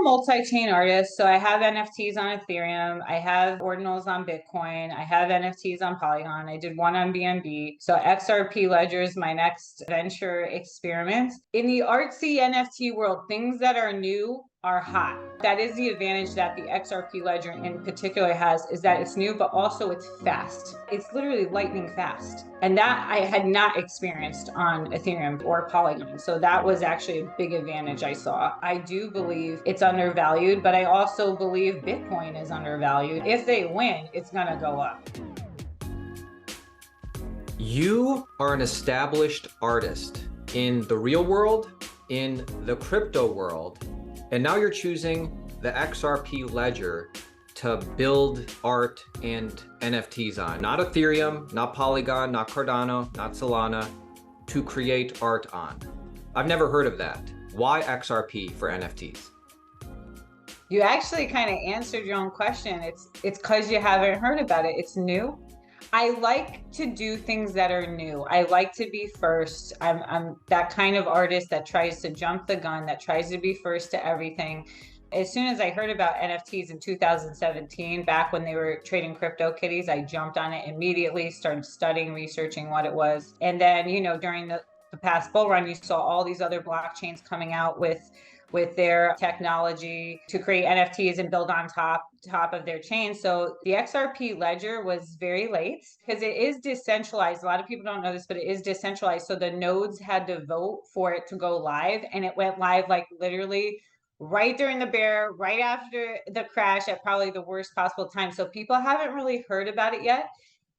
multi-chain artist. So I have NFTs on Ethereum. I have ordinals on Bitcoin. I have NFTs on Polygon. I did one on BNB. So XRP Ledger is my next venture experiment. In the artsy NFT world, things that are new are hot. That is the advantage that the XRP Ledger in particular has, is that it's new, but also it's fast. It's literally lightning fast. And that I had not experienced on Ethereum or Polygon. So that was actually a big advantage I saw. I do believe it's undervalued, but I also believe Bitcoin is undervalued. If they win, it's gonna go up. You are an established artist in the real world, in the crypto world, and now you're choosing the XRP Ledger to build art and NFTs on. Not Ethereum, not Polygon, not Cardano, not Solana, to create art on. I've never heard of that. Why XRP for NFTs? You actually kind of answered your own question. It's because you haven't heard about it. It's new. I like to do things that are new. I like to be first. I'm that kind of artist that tries to jump the gun, that tries to be first to everything. As soon as I heard about NFTs in 2017, back when they were trading crypto kitties, I jumped on it immediately, started studying, researching what it was. And then, during the past bull run, you saw all these other blockchains coming out with their technology to create NFTs and build on top of their chain. So the XRP Ledger was very late because it is decentralized. A lot of people don't know this, but it is decentralized. So the nodes had to vote for it to go live, and it went live like literally right during the bear, right after the crash at probably the worst possible time. So people haven't really heard about it yet.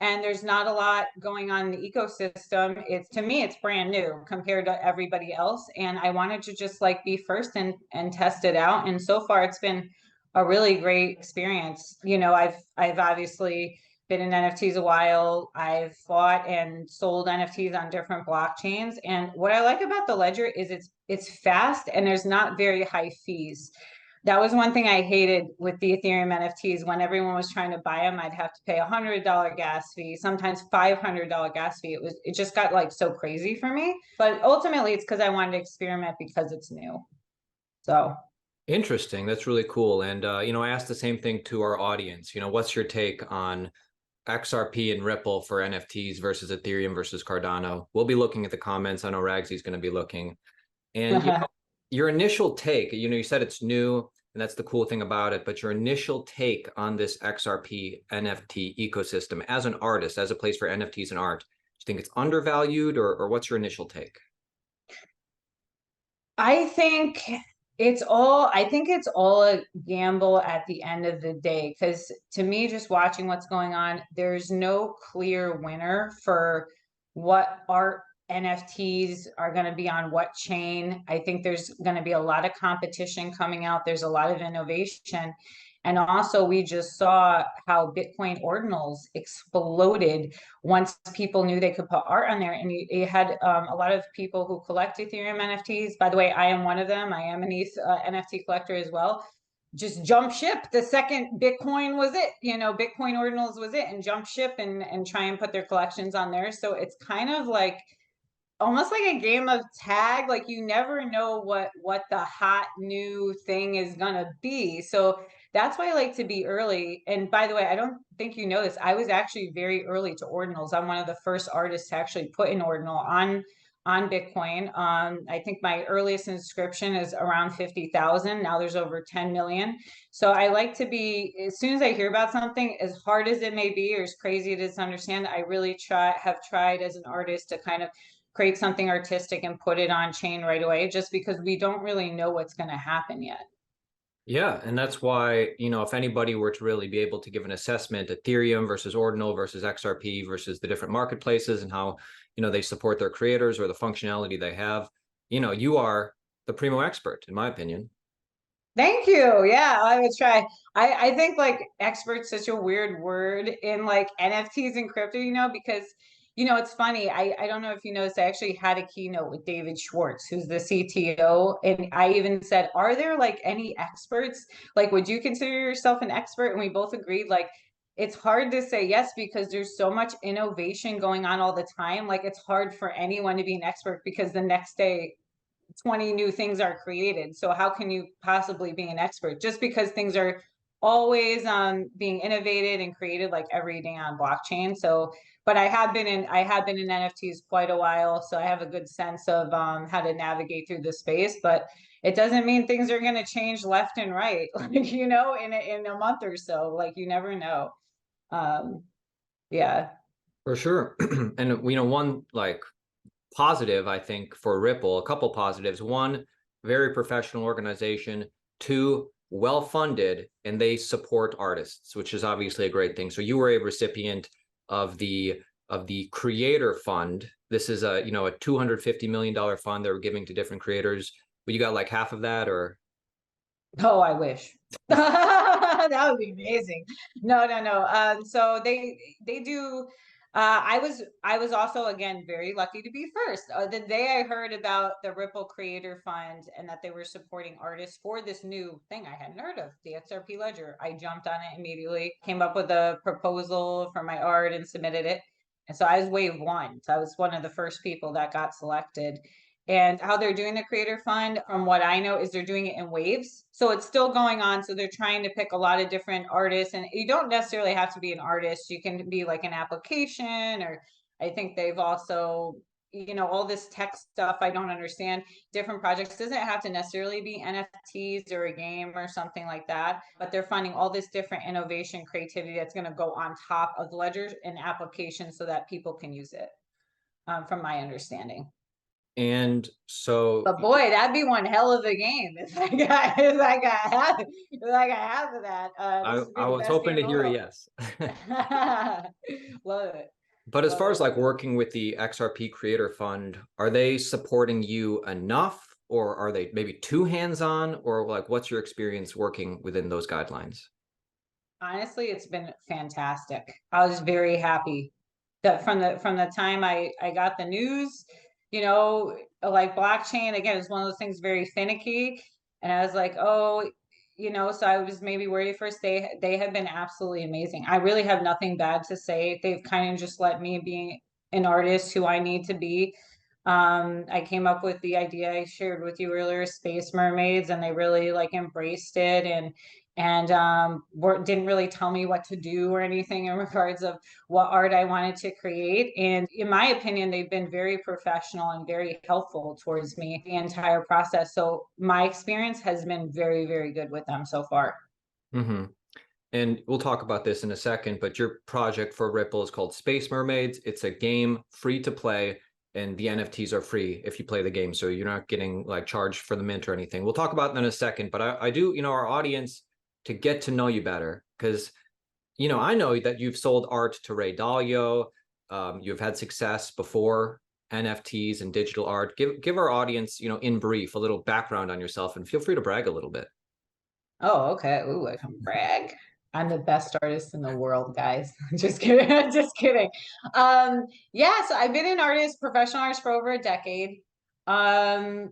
And there's not a lot going on in the ecosystem. To me, it's brand new compared to everybody else. And I wanted to just be first and test it out. And so far it's been a really great experience. I've obviously been in NFTs a while. I've bought and sold NFTs on different blockchains. And what I like about the Ledger is it's fast and there's not very high fees. That was one thing I hated with the Ethereum NFTs. When everyone was trying to buy them, I'd have to pay $100 gas fee, sometimes $500 gas fee. It just got so crazy for me. But ultimately, it's because I wanted to experiment because it's new. So interesting. That's really cool. And I asked the same thing to our audience. What's your take on XRP and Ripple for NFTs versus Ethereum versus Cardano? We'll be looking at the comments. I know Ragzy is going to be looking. And your initial take, you said it's new, and that's the cool thing about it, but your initial take on this XRP NFT ecosystem as an artist, as a place for NFTs and art, do you think it's undervalued, or what's your initial take? I think it's all a gamble at the end of the day, because to me, just watching what's going on, there's no clear winner for what art NFTs are going to be on what chain. I think there's going to be a lot of competition coming out. There's a lot of innovation. And also, we just saw how Bitcoin ordinals exploded once people knew they could put art on there. And you had a lot of people who collect Ethereum NFTs. By the way, I am one of them. I am an ETH NFT collector as well. Just jump ship the second Bitcoin was it. Bitcoin ordinals was it, and jump ship and try and put their collections on there. So it's kind of almost like a game of tag. You never know what the hot new thing is gonna be. So that's why I like to be early. And by the way, I don't think you know this, I was actually very early to ordinals. I'm one of the first artists to actually put an ordinal on Bitcoin. I think my earliest inscription is around 50,000. Now there's over 10 million. So I like to be, as soon as I hear about something, as hard as it may be or as crazy it is to understand, I really have tried as an artist to kind of create something artistic and put it on chain right away, just because we don't really know what's going to happen yet. Yeah, and that's why, if anybody were to really be able to give an assessment, Ethereum versus Ordinal versus XRP versus the different marketplaces and how, they support their creators or the functionality they have, you are the primo expert, in my opinion. Thank you. Yeah, I would try. I think expert's such a weird word in NFTs and crypto, because it's funny. I don't know if you noticed, I actually had a keynote with David Schwartz, who's the CTO. And I even said, are there any experts? Would you consider yourself an expert? And we both agreed, it's hard to say yes, because there's so much innovation going on all the time. It's hard for anyone to be an expert, because the next day 20 new things are created. So how can you possibly be an expert just because things are always being innovated and created like every day on blockchain? So, but I have been in NFTs quite a while, so I have a good sense of how to navigate through the space. But it doesn't mean things are going to change left and right, like in a month or so. Like you never know. Um, yeah. For sure. And one like positive, I think, for Ripple, a couple positives. One, very professional organization. Two, well funded, and they support artists, which is obviously a great thing. So you were a recipient of the creator fund. This is a a $250 million fund they were giving to different creators. But you got like half of that, or Oh, I wish. That would be amazing. No, no, no. So they do. I was also again very lucky to be first. The day I heard about the Ripple Creator Fund and that they were supporting artists for this new thing I hadn't heard of, the XRP Ledger, I jumped on it immediately. Came up with a proposal for my art and submitted it. And so I was wave one. So I was one of the first people that got selected. And how they're doing the creator fund, from what I know, is they're doing it in waves. So it's still going on. So they're trying to pick a lot of different artists. And you don't necessarily have to be an artist. You can be like an application, or I think they've also, all this tech stuff I don't understand. Different projects doesn't have to necessarily be NFTs or a game or something like that. But they're finding all this different innovation, creativity that's going to go on top of ledgers and applications so that people can use it, from my understanding. and so But boy, that'd be one hell of a game if I got half of that. This would be I the was best hoping game to in the hear a world. yes. Love it. But as Love far it. as like working with the XRP Creator Fund, are they supporting you enough, or are they maybe too hands-on, or like what's your experience working within those guidelines? Honestly, it's been fantastic. I was very happy that from the time I got the news, like blockchain again is one of those things very finicky, and I was like, oh, so I was maybe worried first. They have been absolutely amazing. I really have nothing bad to say. They've kind of just let me be an artist who I need to be. I came up with the idea I shared with you earlier, Space Mermaids, and they really like embraced it and didn't really tell me what to do or anything in regards of what art I wanted to create. And in my opinion, they've been very professional and very helpful towards me the entire process. So my experience has been very, very good with them so far. Mm-hmm. And we'll talk about this in a second, but your project for Ripple is called Space Mermaids. It's a game free to play, and the NFTs are free if you play the game. So you're not getting like charged for the mint or anything. We'll talk about that in a second, but I do, our audience, to get to know you better, because, I know that you've sold art to Ray Dalio. You've had success before NFTs and digital art. Give our audience, in brief, a little background on yourself, and feel free to brag a little bit. Oh, okay. Ooh, I can brag. I'm the best artist in the world, guys. Just kidding. Just kidding. Yeah, so I've been an artist, professional artist for over a decade. And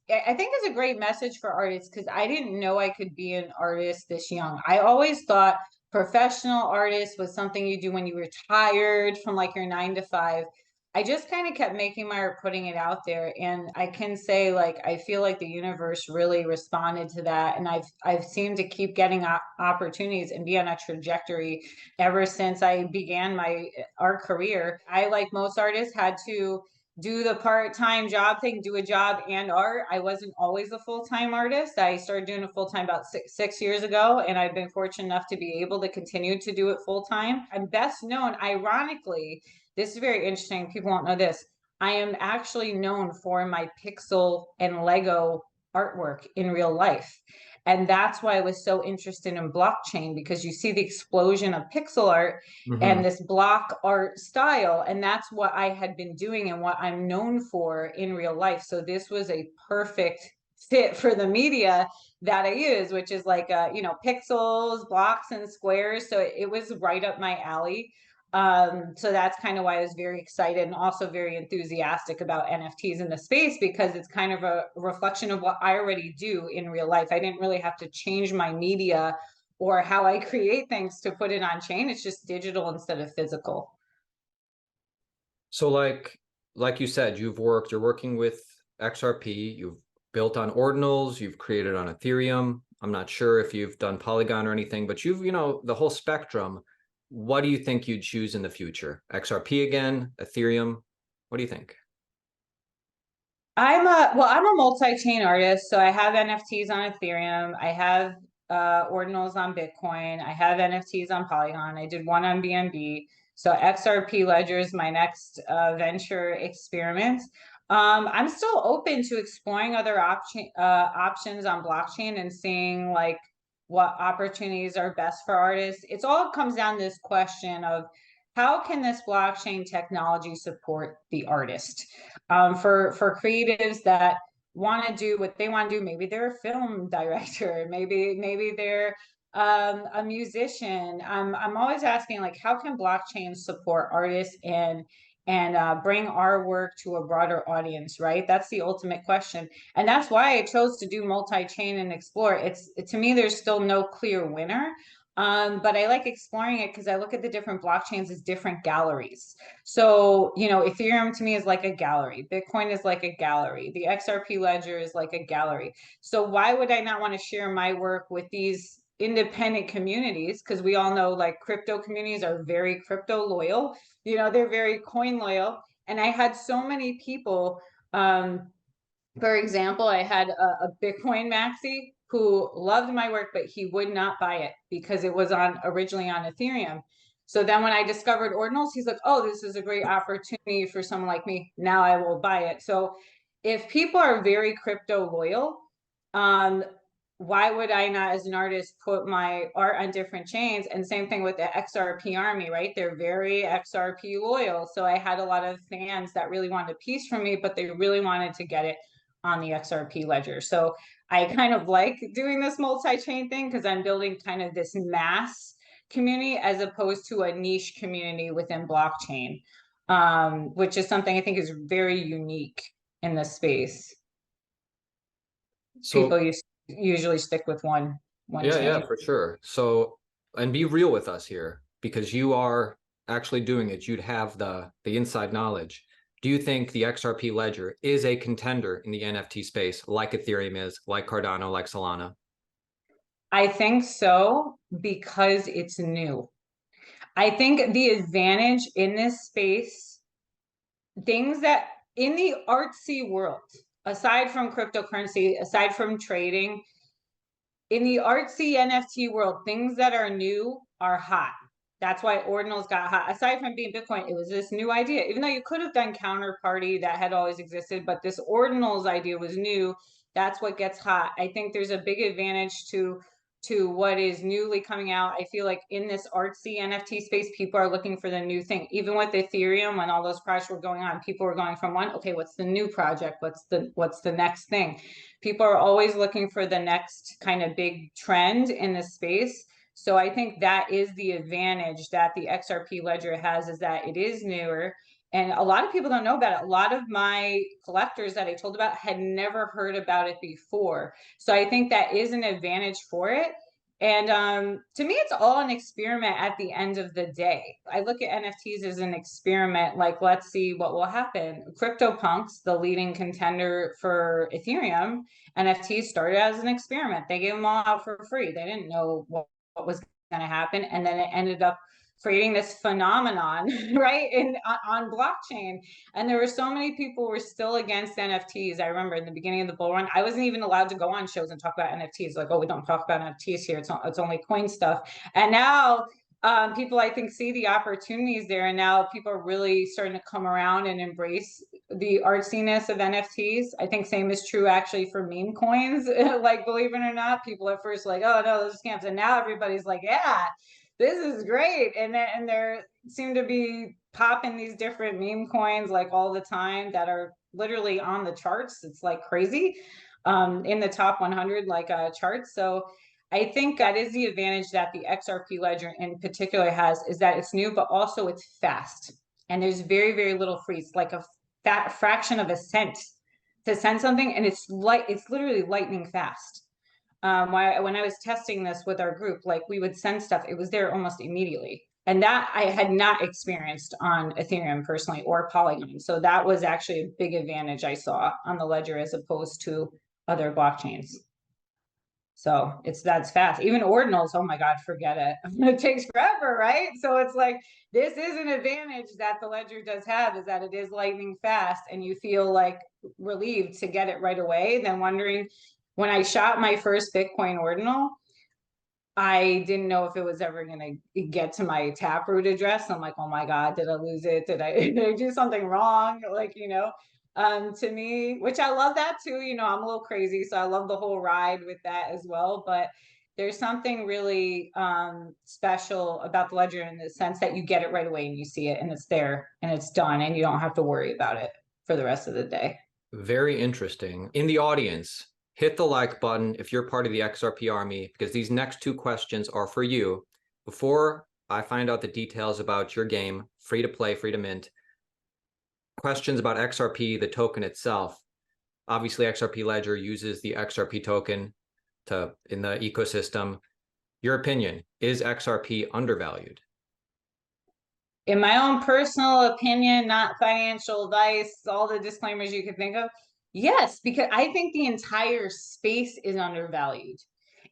I think it's a great message for artists because I didn't know I could be an artist this young. I always thought professional artist was something you do when you retired from like your 9 to 5. I just kind of kept making my art, putting it out there, and I can say like I feel like the universe really responded to that, and I've seemed to keep getting opportunities and be on a trajectory ever since I began my art career. I, like most artists, had to do the part-time job thing, do a job and art. I wasn't always a full-time artist. I started doing it full-time about six years ago, and I've been fortunate enough to be able to continue to do it full-time. I'm best known, ironically, this is very interesting. People won't know this. I am actually known for my pixel and Lego artwork in real life. And that's why I was so interested in blockchain, because you see the explosion of pixel art Mm-hmm. and this block art style. And that's what I had been doing and what I'm known for in real life. So this was a perfect fit for the media that I use, which is like, pixels, blocks, and squares. So it was right up my alley. So that's kind of why I was very excited and also very enthusiastic about NFTs in the space, because it's kind of a reflection of what I already do in real life. I didn't really have to change my media or how I create things to put it on chain. It's just digital instead of physical. So like you said, you're working with XRP, you've built on ordinals, you've created on Ethereum. I'm not sure if you've done Polygon or anything, but you've, the whole spectrum. What do you think you'd choose in the future? XRP again, Ethereum? What do you think? I'm a multi-chain artist, so I have NFTs on Ethereum. I have ordinals on Bitcoin. I have NFTs on Polygon. I did one on BNB. So XRP Ledger is my next venture experiment. I'm still open to exploring other options on blockchain and seeing like what opportunities are best for artists. It's all comes down to this question of how can this blockchain technology support the artist? For creatives that want to do what they want to do. Maybe they're a film director. Maybe they're a musician. I'm always asking like, how can blockchain support artists and bring our work to a broader audience, right? That's the ultimate question. And that's why I chose to do multi-chain and explore. To me, there's still no clear winner. But I like exploring it because I look at the different blockchains as different galleries. So, Ethereum to me is like a gallery. Bitcoin is like a gallery. The XRP Ledger is like a gallery. So why would I not want to share my work with these independent communities? Because we all know like crypto communities are very crypto loyal. They're very coin loyal. And I had so many people, for example, I had a Bitcoin maxi who loved my work, but he would not buy it because it was originally on Ethereum. So then when I discovered ordinals, he's like, oh, this is a great opportunity for someone like me. Now I will buy it. So if people are very crypto loyal, um, why would I not, as an artist, put my art on different chains? And same thing with the XRP army, right? They're very XRP loyal. So I had a lot of fans that really wanted a piece from me, but they really wanted to get it on the XRP ledger. So I kind of like doing this multi-chain thing because I'm building kind of this mass community as opposed to a niche community within blockchain, which is something I think is very unique in this space. So People usually stick with one yeah, chain. for sure. So, and be real with us here because you are actually doing it. You'd have the inside knowledge. Do you think the XRP Ledger is a contender in the NFT space, like Ethereum is, like Cardano, like Solana? I think so because it's new. I think the advantage in this space, things that in the artsy world, aside from cryptocurrency, aside from trading, in the artsy NFT world, things that are new are hot. That's why ordinals got hot. Aside from being Bitcoin, it was this new idea. Even though you could have done counterparty that had always existed, but this ordinals idea was new. That's what gets hot. I think there's a big advantage to what is newly coming out. I feel like in this artsy NFT space, people are looking for the new thing. Even with Ethereum, when all those projects were going on, people were going from one, okay, what's the new project? What's the next thing? People are always looking for the next kind of big trend in the space. So I think that is the advantage that the XRP Ledger has, is that it is newer. And a lot of people don't know about it. A lot of my collectors that I told about had never heard about it before. So I think that is an advantage for it. And to me, it's all an experiment at the end of the day. I look at NFTs as an experiment, like, let's see what will happen. CryptoPunks, the leading contender for Ethereum, NFTs started as an experiment. They gave them all out for free. They didn't know what was going to happen. And then it ended up creating this phenomenon, right, on blockchain. And there were so many people who were still against NFTs. I remember in the beginning of the bull run, I wasn't even allowed to go on shows and talk about NFTs. Like, oh, we don't talk about NFTs here. It's only coin stuff. And now people, I think, see the opportunities there. And now people are really starting to come around and embrace the artsiness of NFTs. I think same is true actually for meme coins. Like, believe it or not, people at first like, oh no, those are scams. And now everybody's like, yeah, this is great. And there seem to be popping these different meme coins like all the time that are literally on the charts. It's like crazy, in the top 100 like charts. So I think that is the advantage that the XRP Ledger in particular has, is that it's new, but also it's fast. And there's very, very little freeze, like a fat fraction of a cent to send something. And it's literally lightning fast. When I was testing this with our group, like we would send stuff, it was there almost immediately. And that I had not experienced on Ethereum personally or Polygon. So that was actually a big advantage I saw on the ledger as opposed to other blockchains. So that's fast. Even ordinals, oh my God, forget it. It takes forever, right? So it's like this is an advantage that the ledger does have, is that it is lightning fast and you feel like relieved to get it right away. Then wondering when I shot my first Bitcoin ordinal, I didn't know if it was ever going to get to my Taproot address. I'm like, oh my God, did I lose it? Did I do something wrong? Like, to me, which I love that too. I'm a little crazy, so I love the whole ride with that as well. But there's something really special about the ledger in the sense that you get it right away and you see it and it's there and it's done and you don't have to worry about it for the rest of the day. Very interesting. In the audience, hit the like button if you're part of the XRP army, because these next two questions are for you. Before I find out the details about your game, free to play, free to mint, questions about XRP, the token itself. Obviously, XRP Ledger uses the XRP token in the ecosystem. Your opinion, is XRP undervalued? In my own personal opinion, not financial advice, all the disclaimers you could think of, yes, because I think the entire space is undervalued.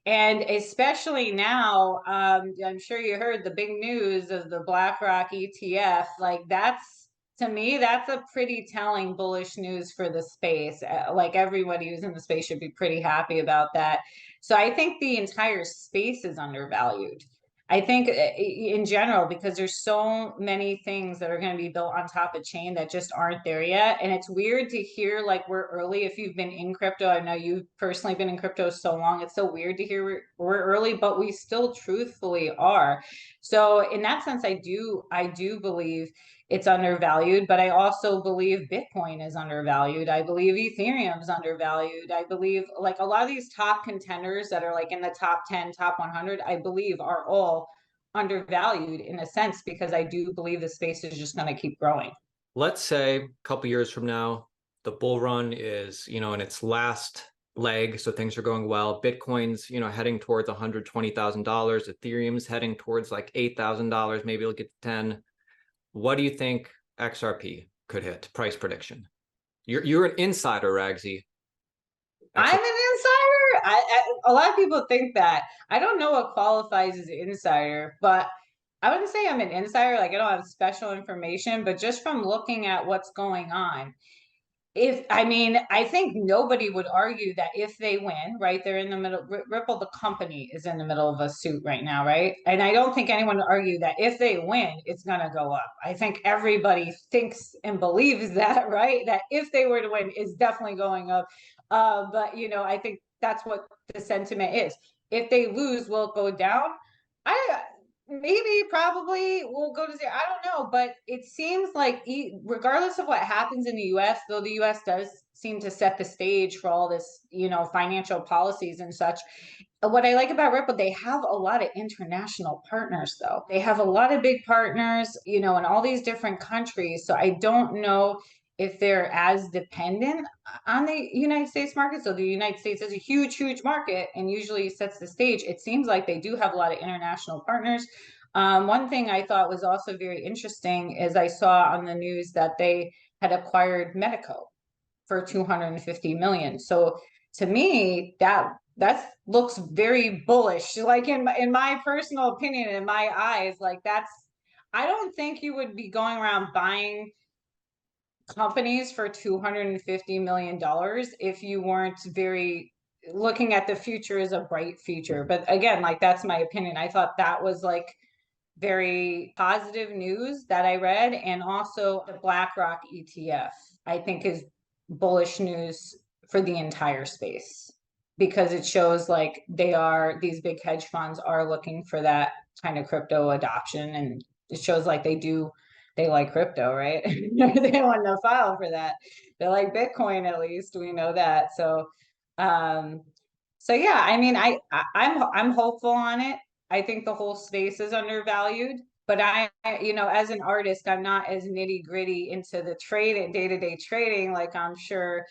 And especially now, I'm sure you heard the big news of the BlackRock ETF. Like to me, that's a pretty telling bullish news for the space. Like everybody who's in the space should be pretty happy about that. So I think the entire space is undervalued. I think in general, because there's so many things that are going to be built on top of chain that just aren't there yet. And it's weird to hear like we're early. If you've been in crypto, I know you've personally been in crypto so long. It's so weird to hear we're early, but we still truthfully are. So in that sense, I do believe it's undervalued, but I also believe Bitcoin is undervalued. I believe Ethereum is undervalued. I believe like a lot of these top contenders that are like in the top 10, top 100, I believe are all undervalued in a sense because I do believe the space is just going to keep growing. Let's say a couple years from now, the bull run is, in its last leg, so things are going well. Bitcoin's, heading towards $120,000. Ethereum's heading towards like $8,000. Maybe it'll get to 10. What do you think XRP could hit? Price prediction. You're an insider, Ragzy. I'm an insider. A lot of people think that. I don't know what qualifies as an insider, but I wouldn't say I'm an insider. Like I don't have special information, but just from looking at what's going on, I think nobody would argue that if they win, right? They're in the middle. Ripple, the company, is in the middle of a suit right now, right? And I don't think anyone would argue that if they win, it's going to go up. I think everybody thinks and believes that, right? That if they were to win, it's definitely going up. But I think that's what the sentiment is. If they lose, will it go down? I Maybe, probably will go to zero. I don't know, but it seems like regardless of what happens in the US, though the US does seem to set the stage for all this, financial policies and such. What I like about Ripple, they have a lot of international partners, though. They have a lot of big partners, in all these different countries. So I don't know if they're as dependent on the United States market. So the United States is a huge, huge market and usually sets the stage. It seems like they do have a lot of international partners. One thing I thought was also very interesting is I saw on the news that they had acquired Medico for 250 million. So to me, that looks very bullish. Like in my personal opinion, in my eyes, like I don't think you would be going around buying companies for $250 million if you weren't very looking at the future as a bright future. But again, like that's my opinion. I thought that was like very positive news that I read. And also the BlackRock ETF, I think is bullish news for the entire space because it shows like these big hedge funds are looking for that kind of crypto adoption. And it shows like they like crypto, right? They want to file for that. They like Bitcoin, at least we know that. Um, so yeah, I'm hopeful on it. I think the whole space is undervalued, but as an artist, I'm not as nitty gritty into the trade and day-to-day trading like I'm sure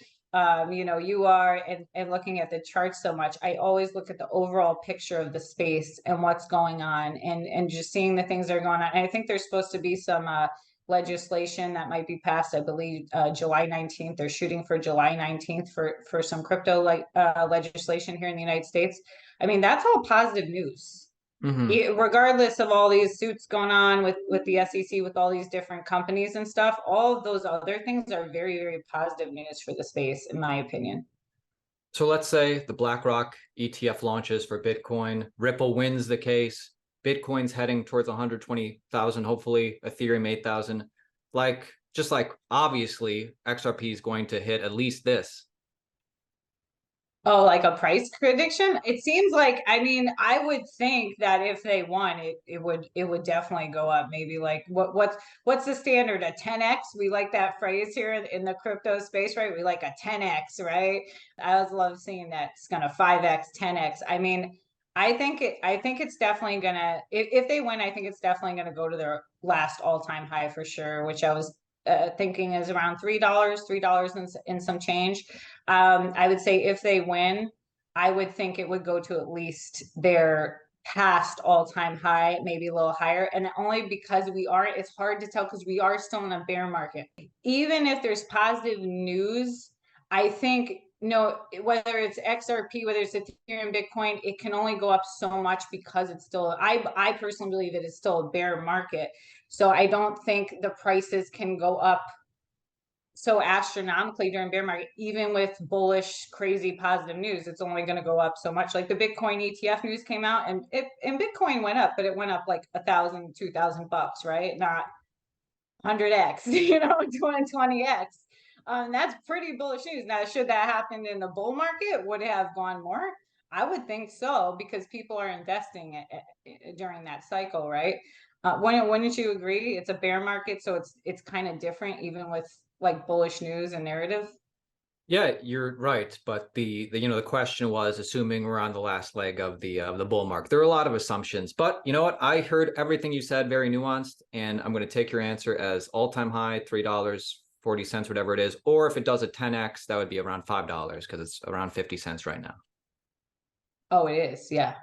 you know, you are, and looking at the charts so much, I always look at the overall picture of the space and what's going on, and just seeing the things that are going on. And I think there's supposed to be some legislation that might be passed, I believe July 19th. They're shooting for July 19th for some crypto legislation here in the United States. I mean, that's all positive news. Hmm. Regardless of all these suits going on with the SEC, with all these different companies and stuff, all of those other things are very, very positive news for the space, in my opinion. So let's say the BlackRock ETF launches for Bitcoin, Ripple wins the case, Bitcoin's heading towards 120,000, hopefully Ethereum 8,000. Like, just like obviously XRP is going to hit at least this. Oh, like a price prediction? It seems like, I mean, I would think that if they won, it would definitely go up. Maybe like what's the standard? A 10x? We like that phrase here in the crypto space, right? We like a 10x, right? I always love seeing that. It's gonna 5x, 10x. I mean, I think it's definitely gonna, if they win, I think it's definitely gonna go to their last all-time high for sure, which I was thinking is around $3 and some change. I would say if they win, I would think it would go to at least their past all-time high, maybe a little higher. And only because it's hard to tell because we are still in a bear market. Even if there's positive news, I think, no, whether it's XRP, whether it's Ethereum, Bitcoin, it can only go up so much because it's still, I personally believe that it's still a bear market. So I don't think the prices can go up so astronomically during bear market. Even with bullish, crazy positive news, it's only going to go up so much. Like the Bitcoin ETF news came out, and Bitcoin went up, but it went up like 1,000, 2,000 bucks, right? Not 100x, you know, 20x. That's pretty bullish news. Now, should that happen in the bull market, would it have gone more? I would think so, because people are investing during that cycle, right? Wouldn't you agree? It's a bear market, so it's kind of different, even with like bullish news and narrative. Yeah, you're right. But the question was assuming we're on the last leg of the bull market. There are a lot of assumptions, but you know what? I heard everything you said, very nuanced, and I'm going to take your answer as all-time high, $3.40, whatever it is. Or if it does a 10x, that would be around $5 because it's around 50 cents right now, Oh, it is, yeah,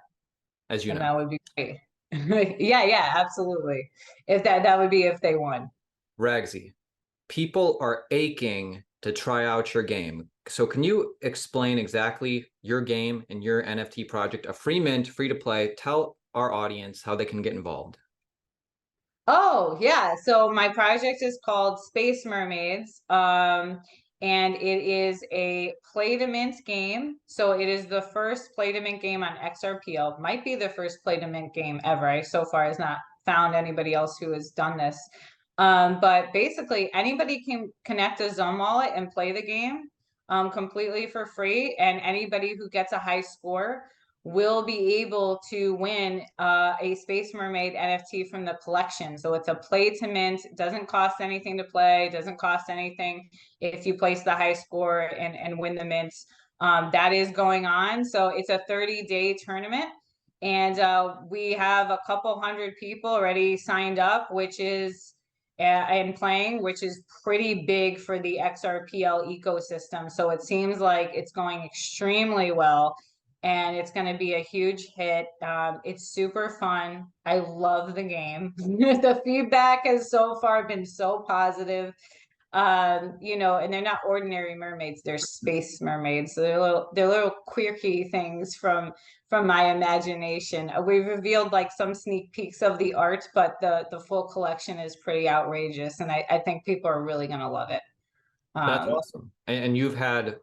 as you and know. that would be great. Yeah, yeah, absolutely. If that would be if they won. Ragzy, people are aching to try out your game. So can you explain exactly your game and your NFT project, a free mint, free to play? Tell our audience how they can get involved. Oh, yeah. So my project is called Space Mermaids. And it is a play to mint game. So it is the first play to mint game on XRPL. Might be the first play to mint game ever. I so far has not found anybody else who has done this. But basically anybody can connect a Zone wallet and play the game completely for free. And anybody who gets a high score will be able to win a Space Mermaid NFT from the collection. So it's a play to mint, doesn't cost anything to play, doesn't cost anything if you place the high score and win the mint. That is going on. So it's a 30-day tournament. And we have a couple hundred people already signed up, which is and playing, which is pretty big for the XRPL ecosystem. So it seems like it's going extremely well, and it's going to be a huge hit. It's super fun. I love the game. The feedback has so far been so positive. You know, and they're not ordinary mermaids; they're space mermaids. So they're little quirky things from my imagination. We've revealed like some sneak peeks of the art, but the full collection is pretty outrageous, and I think people are really going to love it. That's Um, awesome. And you've had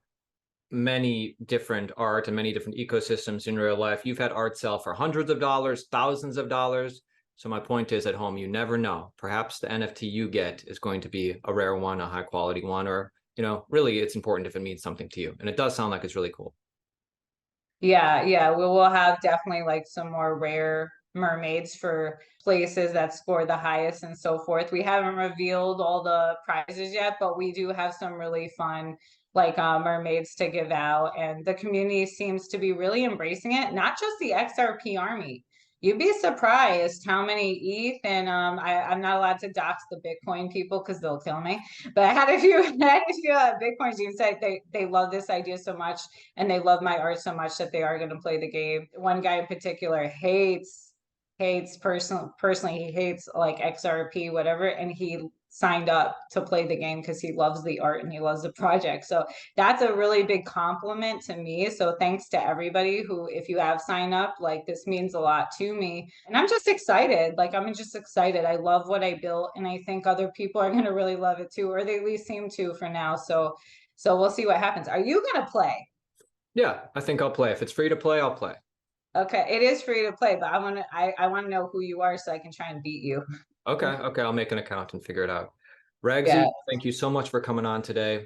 many different art and many different ecosystems in real life. You've had art sell for hundreds of dollars, thousands of dollars. So my point is, at home, you never know. Perhaps the NFT you get is going to be a rare one, a high quality one, or, really it's important if it means something to you. And it does sound like it's really cool. Yeah, yeah, we will have definitely like some more rare mermaids for places that score the highest and so forth. We haven't revealed all the prizes yet, but we do have some really fun like mermaids to give out, and the community seems to be really embracing it. Not just the XRP army. You'd be surprised how many ETH, and I'm not allowed to dox the Bitcoin people because they'll kill me. But I had a few, Bitcoins even said they love this idea so much, and they love my art so much that they are going to play the game. One guy in particular hates personally he hates like XRP whatever, and he signed up to play the game because he loves the art and he loves the project. So that's a really big compliment to me. So thanks to everybody who, if you have signed up, like this means a lot to me. And I'm just excited. Like I'm just excited. I love what I built, and I think other people are gonna really love it too, or they at least seem to for now. So we'll see what happens. Are you gonna play? Yeah, I think I'll play. If it's free to play, I'll play. Okay, it is free to play, but I wanna know who you are so I can try and beat you. Okay, I'll make an account and figure it out. Ragzy, Yeah. thank you so much for coming on today.